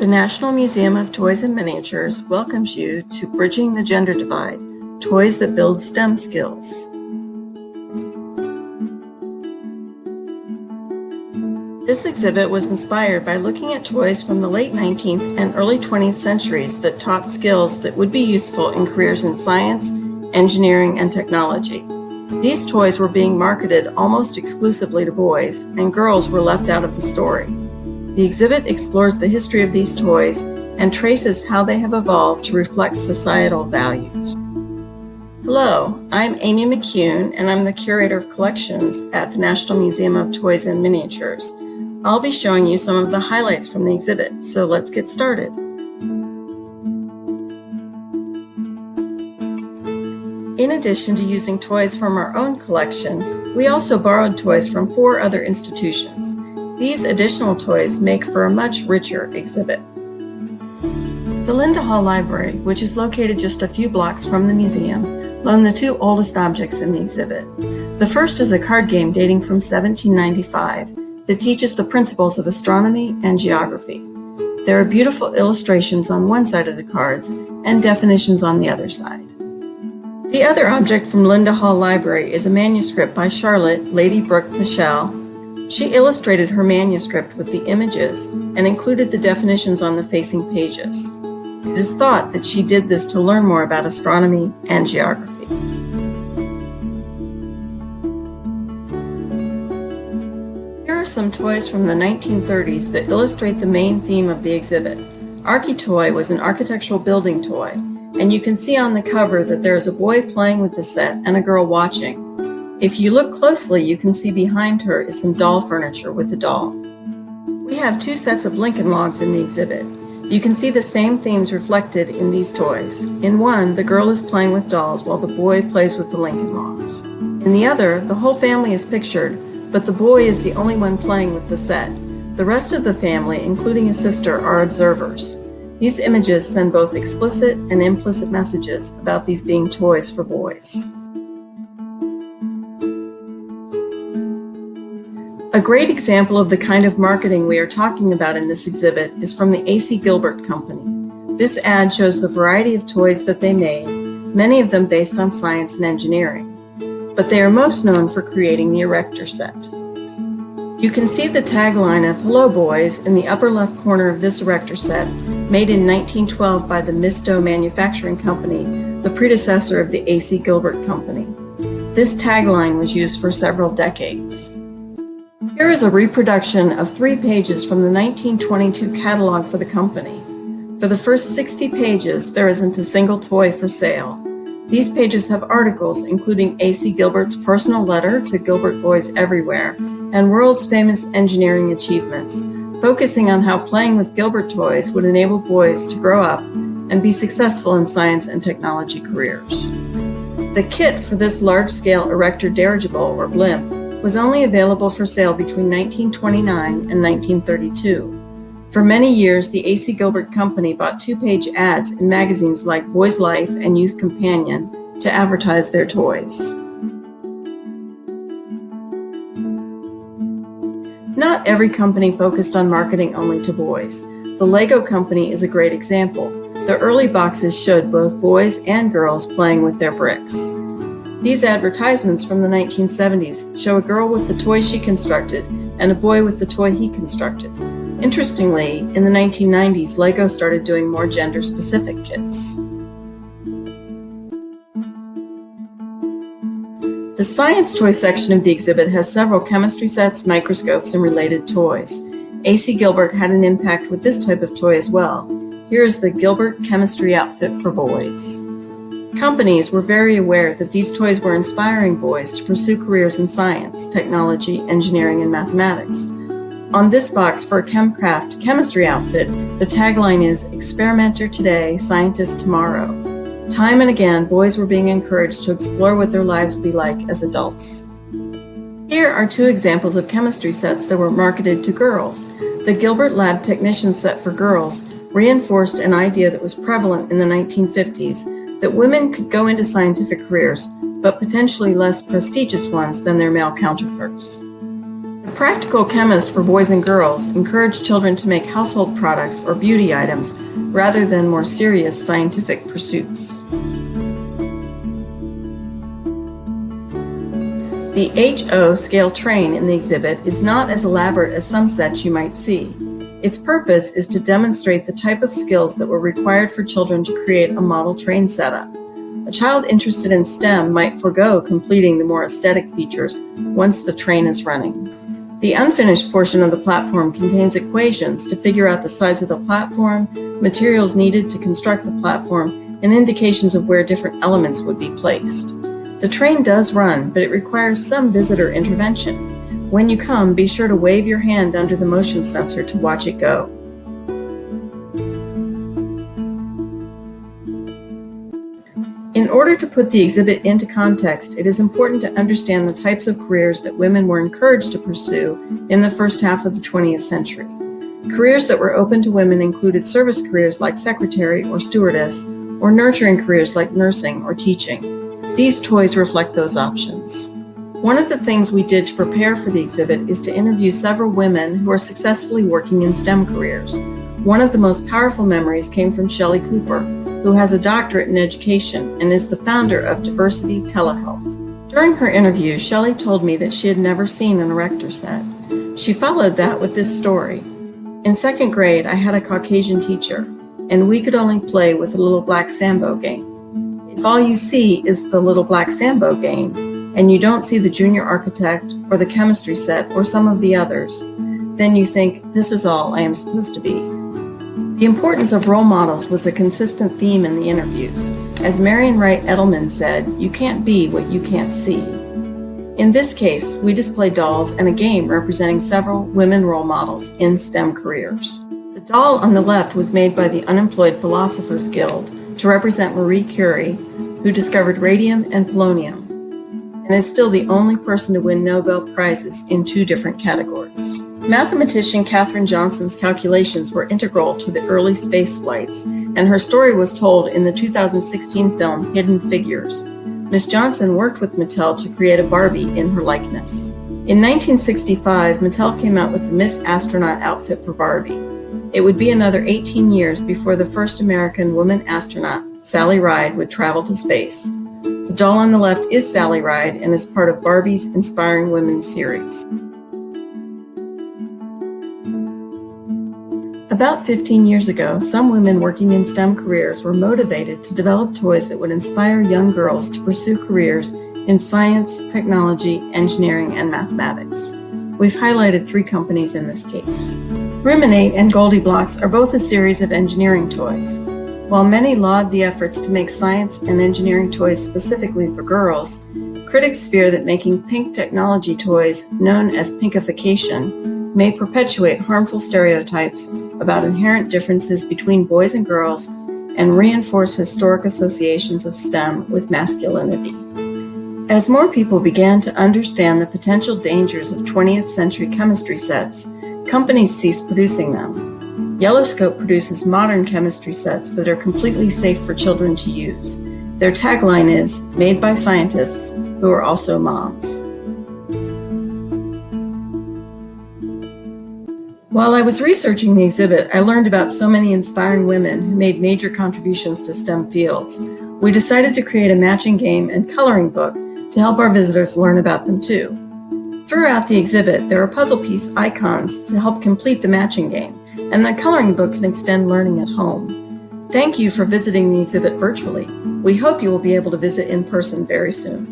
The National Museum of Toys and Miniatures welcomes you to Bridging the Gender Divide, Toys that Build STEM Skills. This exhibit was inspired by looking at toys from the late 19th and early 20th centuries that taught skills that would be useful in careers in science, engineering, and technology. These toys were being marketed almost exclusively to boys, and girls were left out of the story. The exhibit explores the history of these toys and traces how they have evolved to reflect societal values. Hello, I'm Amy McKune, and I'm the Curator of Collections at the National Museum of Toys and Miniatures. I'll be showing you some of the highlights from the exhibit, so let's get started. In addition to using toys from our own collection, we also borrowed toys from 4 other institutions. These additional toys make for a much richer exhibit. The Linda Hall Library, which is located just a few blocks from the museum, loaned the 2 oldest objects in the exhibit. The first is a card game dating from 1795 that teaches the principles of astronomy and geography. There are beautiful illustrations on one side of the cards and definitions on the other side. The other object from Linda Hall Library is a manuscript by Charlotte Lady Brooke Paschal. She illustrated her manuscript with the images and included the definitions on the facing pages. It is thought that she did this to learn more about astronomy and geography. Here are some toys from the 1930s that illustrate the main theme of the exhibit. Arky Toy was an architectural building toy, and you can see on the cover that there is a boy playing with the set and a girl watching. If you look closely, you can see behind her is some doll furniture with a doll. We have 2 sets of Lincoln logs in the exhibit. You can see the same themes reflected in these toys. In one, the girl is playing with dolls while the boy plays with the Lincoln logs. In the other, the whole family is pictured, but the boy is the only one playing with the set. The rest of the family, including a sister, are observers. These images send both explicit and implicit messages about these being toys for boys. A great example of the kind of marketing we are talking about in this exhibit is from the A.C. Gilbert Company. This ad shows the variety of toys that they made, many of them based on science and engineering, but they are most known for creating the Erector set. You can see the tagline of "Hello Boys" in the upper left corner of this Erector set, made in 1912 by the Misto Manufacturing Company, the predecessor of the A.C. Gilbert Company. This tagline was used for several decades. Here is a reproduction of 3 pages from the 1922 catalog for the company. For the first 60 pages, there isn't a single toy for sale. These pages have articles including A.C. Gilbert's personal letter to Gilbert boys everywhere and world's famous engineering achievements, focusing on how playing with Gilbert toys would enable boys to grow up and be successful in science and technology careers. The kit for this large-scale Erector dirigible, or blimp, was only available for sale between 1929 and 1932. For many years, the A.C. Gilbert Company bought 2-page ads in magazines like Boy's Life and Youth Companion to advertise their toys. Not every company focused on marketing only to boys. The Lego Company is a great example. The early boxes showed both boys and girls playing with their bricks. These advertisements from the 1970s show a girl with the toy she constructed and a boy with the toy he constructed. Interestingly, in the 1990s, Lego started doing more gender-specific kits. The science toy section of the exhibit has several chemistry sets, microscopes, and related toys. A.C. Gilbert had an impact with this type of toy as well. Here is the Gilbert Chemistry Outfit for Boys. Companies were very aware that these toys were inspiring boys to pursue careers in science, technology, engineering, and mathematics. On this box for a ChemCraft chemistry outfit, the tagline is "Experimenter today, scientist tomorrow." Time and again, boys were being encouraged to explore what their lives would be like as adults. Here are 2 examples of chemistry sets that were marketed to girls. The Gilbert Lab Technician set for girls reinforced an idea that was prevalent in the 1950s, that women could go into scientific careers, but potentially less prestigious ones than their male counterparts. The A practical chemist for boys and girls encouraged children to make household products or beauty items rather than more serious scientific pursuits. The HO scale train in the exhibit is not as elaborate as some sets you might see. Its purpose is to demonstrate the type of skills that were required for children to create a model train setup. A child interested in STEM might forego completing the more aesthetic features once the train is running. The unfinished portion of the platform contains equations to figure out the size of the platform, materials needed to construct the platform, and indications of where different elements would be placed. The train does run, but it requires some visitor intervention. When you come, be sure to wave your hand under the motion sensor to watch it go. In order to put the exhibit into context, it is important to understand the types of careers that women were encouraged to pursue in the first half of the 20th century. Careers that were open to women included service careers like secretary or stewardess, or nurturing careers like nursing or teaching. These toys reflect those options. One of the things we did to prepare for the exhibit is to interview several women who are successfully working in STEM careers. One of the most powerful memories came from Shelley Cooper, who has a doctorate in education and is the founder of Diversity Telehealth. During her interview, Shelley told me that she had never seen an erector set. She followed that with this story. In second grade, I had a Caucasian teacher, and we could only play with the little black Sambo game. If all you see is the little black Sambo game, and you don't see the junior architect or the chemistry set or some of the others, then you think, this is all I am supposed to be. The importance of role models was a consistent theme in the interviews. As Marian Wright Edelman said, you can't be what you can't see. In this case, we display dolls and a game representing several women role models in STEM careers. The doll on the left was made by the Unemployed Philosophers Guild to represent Marie Curie, who discovered radium and polonium, and is still the only person to win Nobel Prizes in 2 different categories. Mathematician Katherine Johnson's calculations were integral to the early space flights, and her story was told in the 2016 film Hidden Figures. Ms. Johnson worked with Mattel to create a Barbie in her likeness. In 1965, Mattel came out with the Miss Astronaut outfit for Barbie. It would be another 18 years before the first American woman astronaut, Sally Ride, would travel to space. The doll on the left is Sally Ride and is part of Barbie's Inspiring Women series. About 15 years ago, some women working in STEM careers were motivated to develop toys that would inspire young girls to pursue careers in science, technology, engineering, and mathematics. We've highlighted 3 companies in this case. Ruminate and Goldie Blocks are both a series of engineering toys. While many laud the efforts to make science and engineering toys specifically for girls, critics fear that making pink technology toys, known as pinkification, may perpetuate harmful stereotypes about inherent differences between boys and girls and reinforce historic associations of STEM with masculinity. As more people began to understand the potential dangers of 20th century chemistry sets, companies ceased producing them. Yellowscope produces modern chemistry sets that are completely safe for children to use. Their tagline is, "Made by scientists who are also moms." While I was researching the exhibit, I learned about so many inspiring women who made major contributions to STEM fields. We decided to create a matching game and coloring book to help our visitors learn about them too. Throughout the exhibit, there are puzzle piece icons to help complete the matching game, and the coloring book can extend learning at home. Thank you for visiting the exhibit virtually. We hope you will be able to visit in person very soon.